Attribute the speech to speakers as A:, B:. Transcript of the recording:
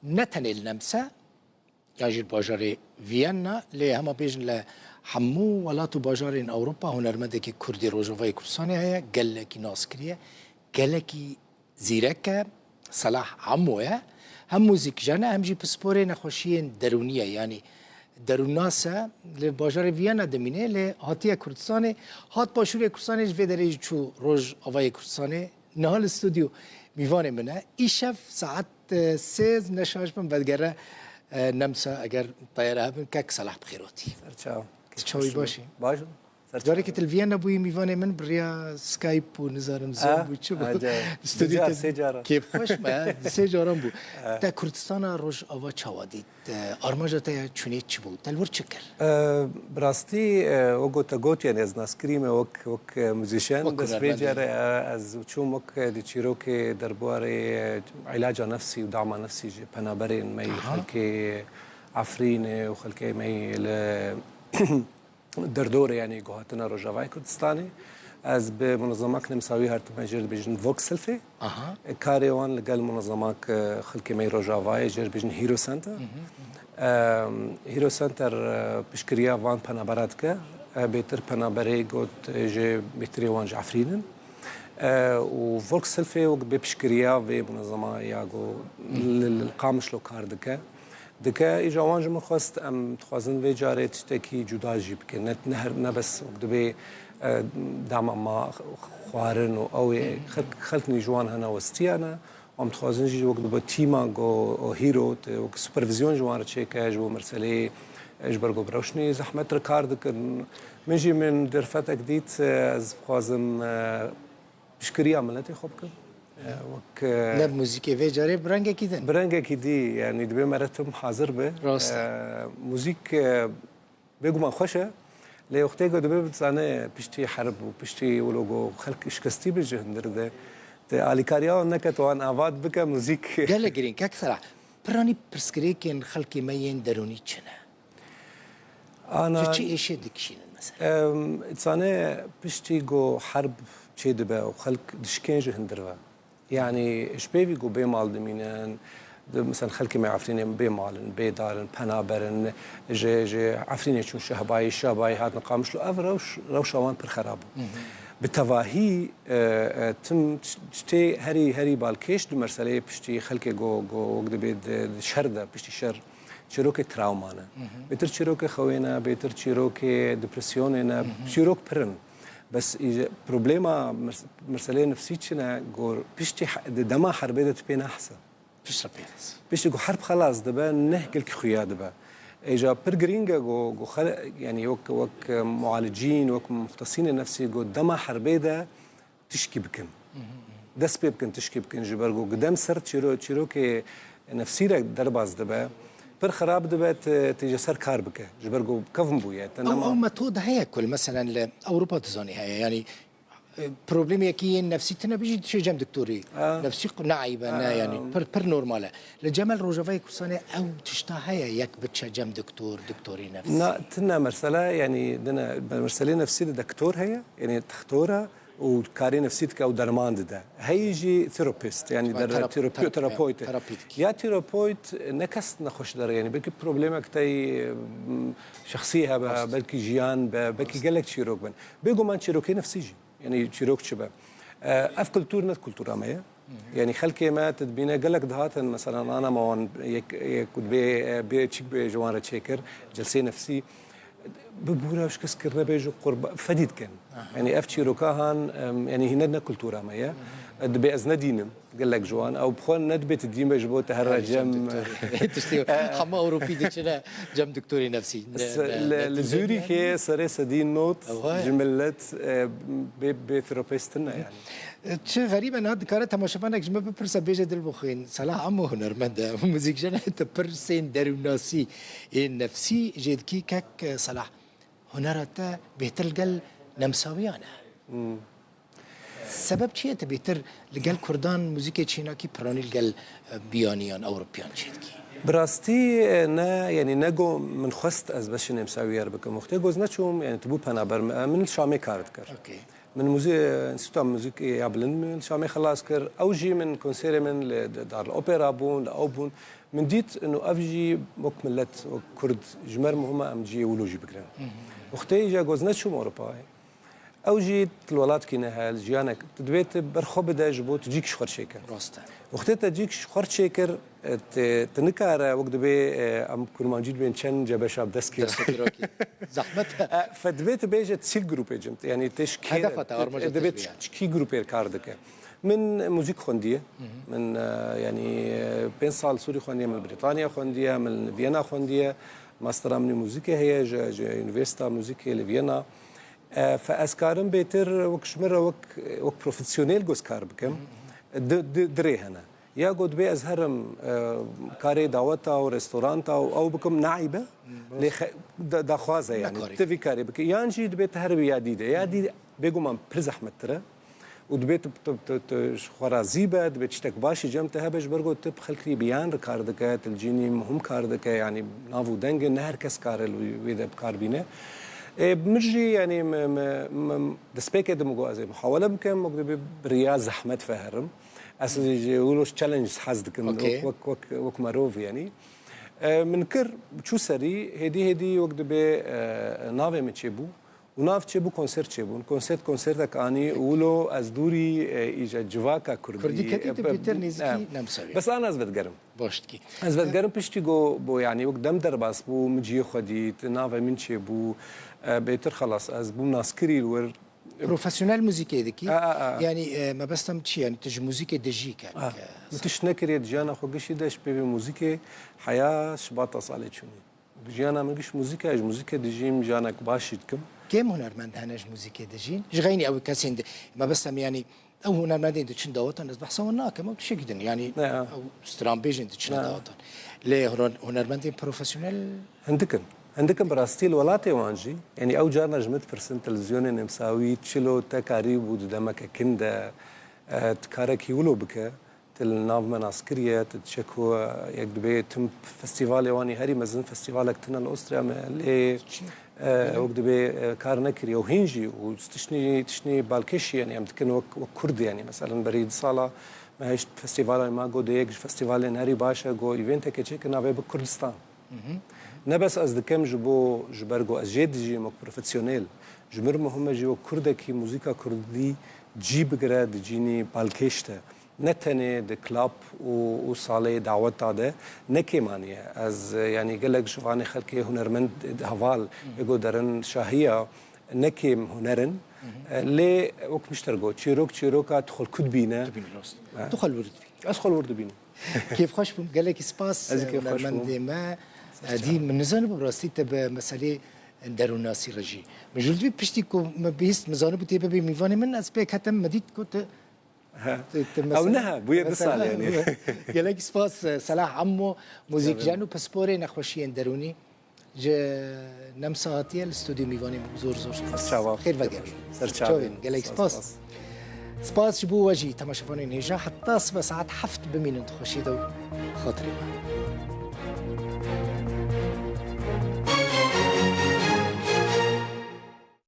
A: نتنه النمسا ياجي باجار فيينا لي هما بيجن لحمو ولاتو باجارين أوروبا هنرمندكي كردي روجوفاي كرساني هيا قالكي ناسكرية قالكي زيركا صلاح عمويا هم موزيك جانا هم جي بسبوري نخوشيين درونية يعني دروناسا لباجار فيينا دمينه لهاتيا كردستاني هات باشوري كردستاني في دريج شو روج أوای كردستاني نهال استوديو میوان منه ایشف ساعت 3 نشاش من بدگره نمسا اگر طیاره هم که صلاح بخیراتی
B: سرچاو
A: چاوی باشی
B: باشه
A: داری که تلویزیون نبوی میوان من بریا سکایپ و نظارم زوم بود چه بود
B: استودیو سه جاره
A: کیف خوش ما سه جارم بود تا کردستان روز آوا چوادید آرماجا تا چونی چی بود تلور چکر
B: براستی وقت گوت یعنی از ناسکریم وک موزیشن بس بیجاره از چون وک دیچیرو که درباره علاج نفسی و دعم نفسی پنابرین می خلک عفرین و خلک می دردور يعني جهاتنا رجاوي كردستاني از به منظمات نمساوي هرت مجرد بيجن فوكسلفي كاريوان لقال منظمات خلك مي رجاوي جر بيجن هيرو سنتر هيرو سنتر بشكريا وان بنابراتك بيتر بنابري قد جي بيتري وان عفرينن وفوكسلفي وقت بشكريا في منظمة ياغو القامش لو كاردك دکه ایجوان جمع خواست تخوازن و جاره تشتکی جدا جیب که نبس وقتی دام ما خوارن و او خلق نیجوان هنا وستیانا تخوازن جی وقتی با تیما گو هیرو و سوپرویزیون جوان رچه جو مرسلی اجبر بروشنی زحمت رکار دکن منجی من درفت اکدیت از خوازم بشکری عملتی خوب کن
A: وك نب موسيقى في جاري برانجا كده
B: برانجا كدي يعني دبي مرتهم حاضر به موسيق بيجو ما خوشه لي وقتي قد دبي بتصانع بشتي حرب وبشتي ولوجو خلق إشكستي بجهندر ده عليكاريا إنك توان أفاد بك موسيق
A: قال جرين كأكثر براني برسكريكين خلقي ما يندروني شنا
B: أنا
A: شيء إيش دكشين مثلا
B: تصانع بشتي جو حرب شيء دبي وخلق دشكين جهندر يعني إيش بيجو بيمال دمينان مثلا خلك ما عفرين بيمالن بيدارن بنابرن جي عفرين شو شهباي هاد نقامش له روش روان بالخراب بالتواهي تم تشتي هري بالكيش دمرسلي بشتي خلك جو وقت بيد شرده بشتي شر شروك تراومانا بيتر شروك خوينا بيتر شروك ديبرسيوننا شروك برن بس بروبليما مرسلية نفسيتشنا جور بيشتي دما حربيدة بين أحسن بيشتي جو حرب خلاص دبا نهجل كخويا دبا إجا برجرينجا جو خلق يعني وك معالجين وك مختصين النفسي جو دما حربيدة تشكي بكم دس بكم تشكي بكم جبر جو قدام سرت شيرو كي نفسيرك درباز دبا بر خراب دبت تيجي سر كار بك جبرجو كفن بويا
A: او متود هي كل مثلا اوروبا تزوني هي يعني بروبليم يكي نفسيتنا بيجي شي جام دكتوري نفسي نعيبه يعني بر نورماله لجمال روجافاي كرساني او تشتهي يك بتشا جام دكتوري نفسي
B: نا تنا مرسله يعني دنا مرسله نفسي دكتور هي يعني تختورها وكاري نفسيتك او درمان ده هيجي ثيرابيست يعني در ثيرابيوت يا ثيرابيوت نكست نخش در يعني بلكي بروبليمك تاي شخصيه بلكي جيان بلكي قالك شيروك بن بيجو مان شيروكي نفسيجي يعني شيروك شباب اف كلتورنا كلتورا ما يعني خلكي ما تدبينا قالك دهات مثلا انا ما كنت بي تشيك بجوان تشيكر جلسه نفسي ببوراش كسكر نبيجو قرب فديد كان يعني افتشي روكاهان يعني هنا كلتورا مايا دبي ازنا دينم قال لك جوان او بخون ندبت الدين بيجبو تهرج جم
A: تشتي حما اوروبي ديشنا جم دكتوري نفسي
B: لزوريخ صار سدين نوت جملت بثيرابيستنا يعني
A: شيء غريب انا هاد كانت تماشفانك جمع ببرسا بيجا دلبخين صلاح عمو هنرمندا موزيك جنا انت برسين دروناسي النفسي جدكي كك صلاح هنرتا بيتلقل نمساويانا سبب شيء تبيتر لقال كردان موسيقى تشيناكي براني لقال بيانيان اوروبيان جدكي
B: براستي نا يعني نجو من خست از باش نمساويار بكم مختي جوز نشوم يعني تبو بنابر من الشامي كارت كر
A: اوكي
B: من انستيتوت موسيقى يا بلند من شامي خلاص كر اوجي من كونسيري من لدار الاوبرا بون لاوبون من ديت انه افجي مكملت كرد جمر مهمه ام جي ولوجي بكران اختي جا جوزنت شو اوروبا او جيت الولاد كينا هال جيانك تدبيت برخوب دا جبو تجيك شخر شيكر
A: راسته
B: وقت تجيك شخر شيكر تنكار وقت دبي ام كل ما جيت بين شن جاب شاب دسكي
A: زحمتها
B: فدبيت بيجت تسيل جروب ايجنت يعني تشكي
A: هدفها ارمجه
B: دبيت تشكي جروب كاردك من موسيقى خونديه من يعني بين سال سوري خونديه من بريطانيا خونديه من فيينا خونديه ماستر من موسيقى هي جا يونيفرسيتا موسيقى لفيينا فاسكارم بيتر وكشمر وك بروفيسيونيل جوسكار بكم دري هنا يا قد بي ازهرم كاري دعوتا وريستورانتا او بكم نعيبه دا خوازه يعني تفي كاري بك يانجي دبيت هربي يا دي بيقوم برزح متره ودبيت خرازيبه دبيت شتك باشي جمتها باش برغو تب خلكري بيان ركاردك الجيني مهم كاردك يعني نافو دنج نهر كسكار ويدا بكاربينه بمجي يعني دسبيك دمجو زي محاوله بكم مقدر برياض زحمه فهرم اصل يقولوا تشالنج حزدك وك ماروف يعني من كر شو سري هدي وقت بي نافي متشبو وناف تشبو كونسرت تشبو كونسرتك اني ولو از دوري ايجا جواكا
A: كردي كتيت بيتر نيزكي نمسوي
B: بس انا ازبط قرم
A: باشتكي
B: ازبط قرم بشتي بو يعني وقت دم درباس بو مجي خدي نافي من تشبو بيتر خلاص از بو ناسكري الور
A: بروفيسيونيل موسيقى ذكي يعني ما بس تمشي يعني تجي موسيقى دجيك يعني
B: متش نكري جانا خوغشي داش بي موسيقى حياه شباط صالي شوني جانا مش موسيقى دجيم جانا باشيتكم
A: كم هنرمند هناش موسيقى دجين جغيني او كاسين ما بس يعني او هنرمند دتشن دوت الناس بحسونا كما بشكدن يعني او سترامبيجن دتشن دوت ليه هنرمند بروفيسيونيل
B: عندكم براستيل ولاتي وانجي يعني او جارنا جمت فرسن تلفزيون نمساوي تشيلو تكاريب ودمك كندا تكارك يولو بك تلناف مناسكريه تتشكو يكدبي تم فستيفال يواني هري مزن فستيفالك تنا الاستريا لي وكدبي كارنكري وهنجي وتشني بالكشي يعني يمكن وكرد يعني مثلا بريد صاله ما هيش فستيفال ما جو ديك فستيفال نهاري باشا جو ايفنت كيتشيك نافي بكردستان نبس از دكم جبو جبرجو از جد جي مك بروفيسيونيل جمر مهمه جو كردكي موسيقى كردي جيب جراد جيني بالكشته نتنه د كلاب وصالي دعوت هذا نكيمانيه از يعني قال لك شوف انا خلكي هنرمند هفال يقول درن شاهيه نكيم هنرن لي وك مشترقو تشيروك ادخل كتبينا ادخل ورد بينا
A: كيف خوش قال لك سباس هنرمند ما دي من نزانه براستی تب مسئله دروناسی رجی مجلدی پشتی کو مبیست مزانه بودی ببی میوانی من از بیک حتم مدید کت
B: او نه بوی دسال يعني
A: قالك سباس صلاح عمو موزيك جانو باسبوري نخوشي دروني ج نمساتيه الاستوديو ميواني زور خير وقال قالك سباس جبو وجي تماشفوني نيجا حتى سبع ساعات حفت بمين انت خوشي دو خاطري